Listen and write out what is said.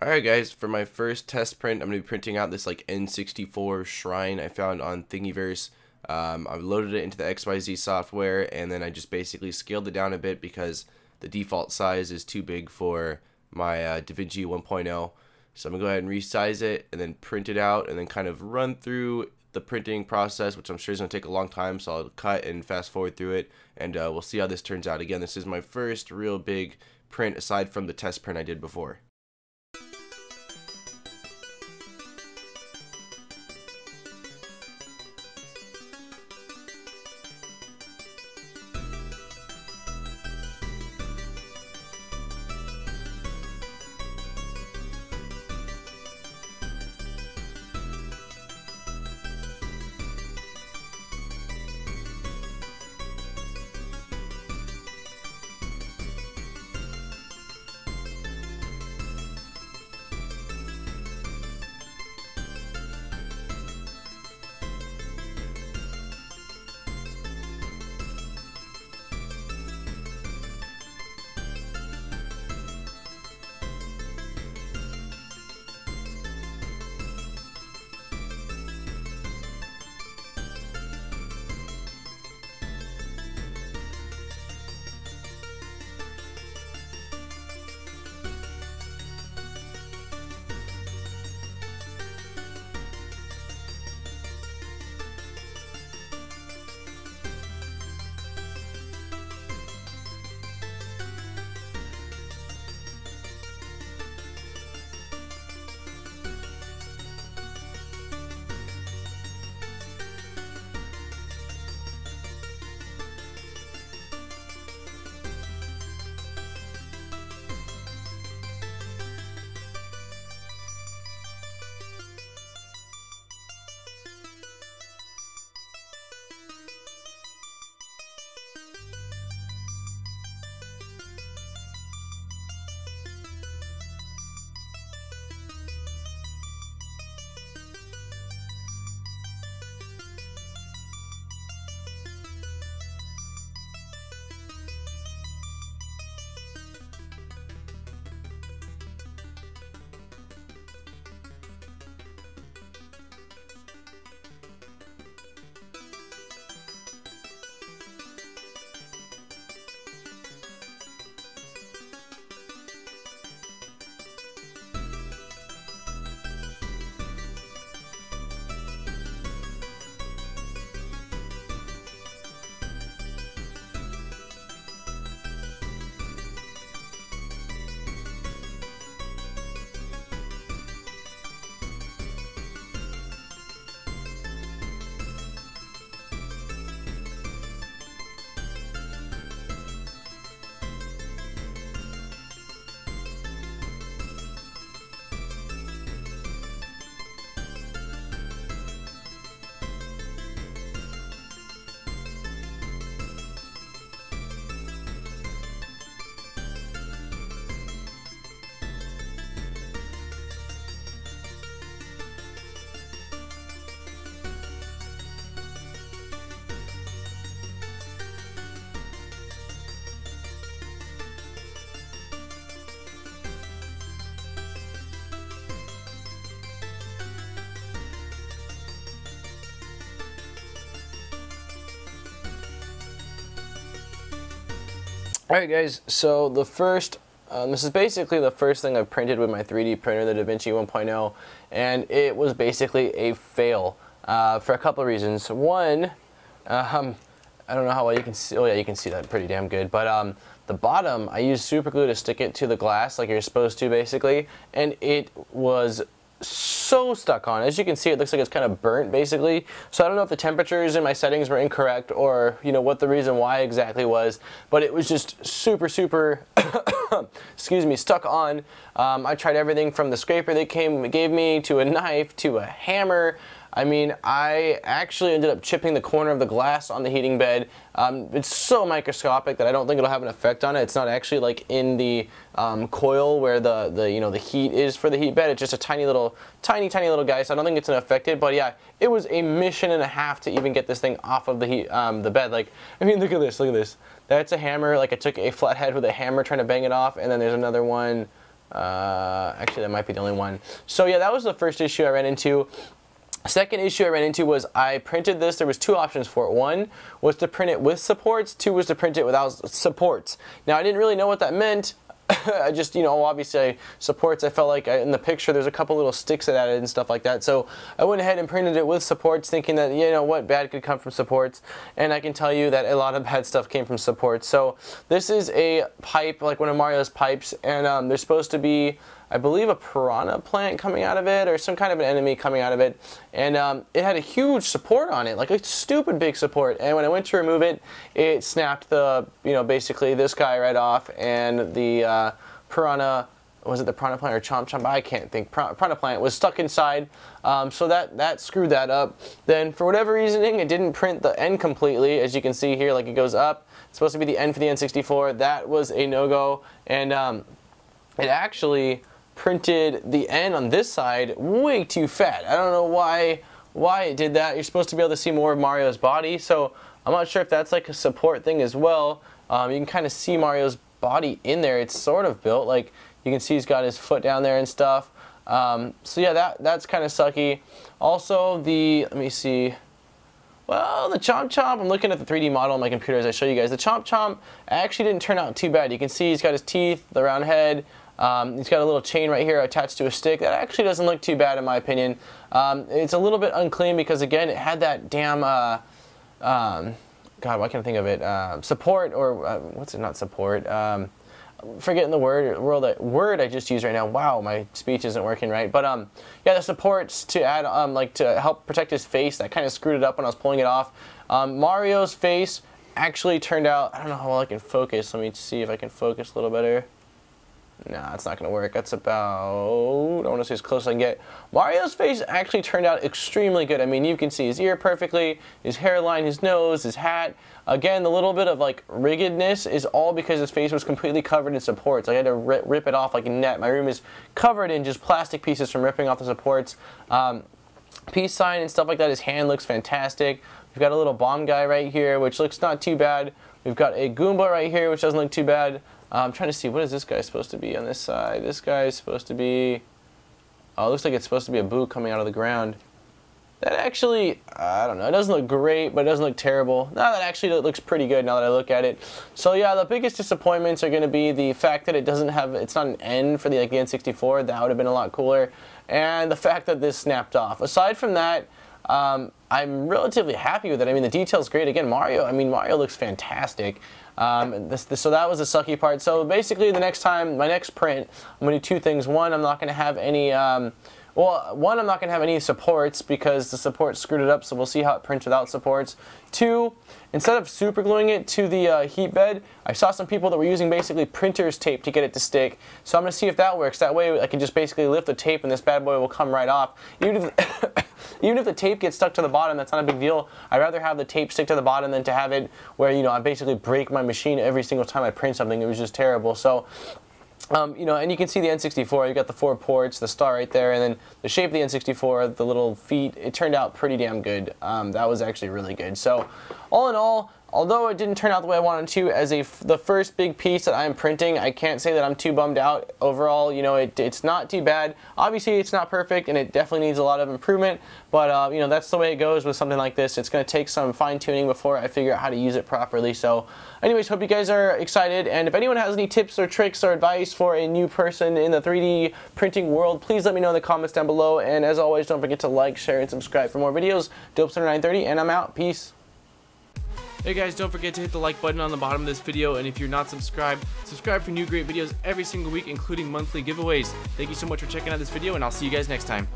Alright guys, for my first test print, I'm going to be printing out this like N64 shrine I found on Thingiverse. I loaded it into the XYZ software, and then I just basically scaled it down a bit because the default size is too big for my Vinci 1.0. So I'm going to go ahead and resize it and then print it out and then kind of run through the printing process, which I'm sure is going to take a long time, so I'll cut and fast forward through it, and we'll see how this turns out. Again, this is my first real big print aside from the test print I did before. Alright guys, so the first, this is basically the first thing I printed with my 3D printer, the Vinci 1.0, and it was basically a fail for a couple of reasons. One, I don't know how well you can see, oh yeah, you can see that pretty damn good, but the bottom, I used super glue to stick it to the glass like you're supposed to basically, and it was so stuck on. As you can see, it looks like it's kind of burnt basically. So I don't know if the temperatures in my settings were incorrect or what the reason why exactly was, but it was just super excuse me, stuck on. I tried everything from the scraper they gave me to a knife to a hammer. I mean, I actually ended up chipping the corner of the glass on the heating bed. It's so microscopic that I don't think it'll have an effect on it. It's not actually like in the coil where the heat is for the heat bed. It's just a tiny little guy, so I don't think it's gonna affect it. But yeah, it was a mission and a half to even get this thing off of the bed. Like, I mean, look at this, look at this. That's a hammer. Like, I took a flathead with a hammer trying to bang it off, and then there's another one Actually, that might be the only one. So yeah, that was the first issue I ran into. Second issue I ran into was I printed this. There was two options for it. One was to print it with supports. Two was to print it without supports. Now, I didn't really know what that meant. I just, you know, obviously supports, I felt like in the picture there's a couple little sticks that added and stuff like that. So I went ahead and printed it with supports, thinking that, you know what, bad could come from supports. And I can tell you that a lot of bad stuff came from supports. So this is a pipe, like one of Mario's pipes, and there's supposed to be, I believe, a piranha plant coming out of it, or some kind of an enemy coming out of it, and it had a huge support on it, like a stupid big support. And when I went to remove it, it snapped the, you know, basically this guy right off, and the piranha, was it the piranha plant or chomp chomp? I can't think. Piranha plant was stuck inside, so that screwed that up. Then for whatever reasoning, it didn't print the end completely, as you can see here, like it goes up. It's supposed to be the end for the N64. That was a no-go, and it actually printed the end on this side way too fat. I don't know why it did that. You're supposed to be able to see more of Mario's body, so I'm not sure if that's like a support thing as well. You can kind of see Mario's body in there. It's sort of built, like you can see he's got his foot down there and stuff. So yeah, that's kind of sucky. Also, let me see. Well, the Chomp Chomp, I'm looking at the 3D model on my computer as I show you guys. The Chomp Chomp actually didn't turn out too bad. You can see he's got his teeth, the round head. He's got a little chain right here attached to a stick. That actually doesn't look too bad in my opinion. It's a little bit unclean because, again, it had that damn, God, why can't I think of it? Support, or what's it, not support? Forgetting the word I just used right now. Wow, my speech isn't working right. But yeah, the supports to add, like to help protect his face, that kind of screwed it up when I was pulling it off. Mario's face actually turned out, I don't know how well I can focus. Let me see if I can focus a little better. Nah, it's not going to work. That's about, I want to say as close as I can get. Mario's face actually turned out extremely good. I mean, you can see his ear perfectly, his hairline, his nose, his hat. Again, the little bit of like riggedness is all because his face was completely covered in supports. I had to rip it off like a net. My room is covered in just plastic pieces from ripping off the supports. Peace sign and stuff like that. His hand looks fantastic. We've got a little bomb guy right here, which looks not too bad. We've got a Goomba right here, which doesn't look too bad. I'm trying to see, what is this guy supposed to be on this side? This guy is supposed to be, oh, it looks like it's supposed to be a boo coming out of the ground. That actually, I don't know, it doesn't look great, but it doesn't look terrible. No, that actually looks pretty good now that I look at it. So yeah, the biggest disappointments are going to be the fact that it doesn't have, it's not an N for the, like, the N64. That would have been a lot cooler. And the fact that this snapped off. Aside from that, I'm relatively happy with it. I mean, the detail's great. Again, Mario looks fantastic. So that was the sucky part. So basically, the next time, my next print, I'm going to do two things. One, I'm not going to have any, I'm not going to have any supports because the support screwed it up, so we'll see how it prints without supports. Two, instead of super gluing it to the heat bed, I saw some people that were using basically printer's tape to get it to stick. So I'm going to see if that works. That way I can just basically lift the tape and this bad boy will come right off. Even if the tape gets stuck to the bottom, that's not a big deal. I'd rather have the tape stick to the bottom than to have it where, you know, I basically break my machine every single time I print something. It was just terrible. So, you know, and you can see the N64. You got the 4 ports, the star right there, and then the shape of the N64, the little feet. It turned out pretty damn good. That was actually really good. So, all in all, although it didn't turn out the way I wanted to, as the first big piece that I'm printing, I can't say that I'm too bummed out. Overall, you know, it's not too bad. Obviously, it's not perfect, and it definitely needs a lot of improvement, but, you know, that's the way it goes with something like this. It's going to take some fine-tuning before I figure out how to use it properly. So, anyways, hope you guys are excited, and if anyone has any tips or tricks or advice for a new person in the 3D printing world, please let me know in the comments down below, and as always, don't forget to like, share, and subscribe for more videos. Dopester930, and I'm out. Peace. Hey guys, don't forget to hit the like button on the bottom of this video, and if you're not subscribed, subscribe for new great videos every single week, including monthly giveaways. Thank you so much for checking out this video, and I'll see you guys next time.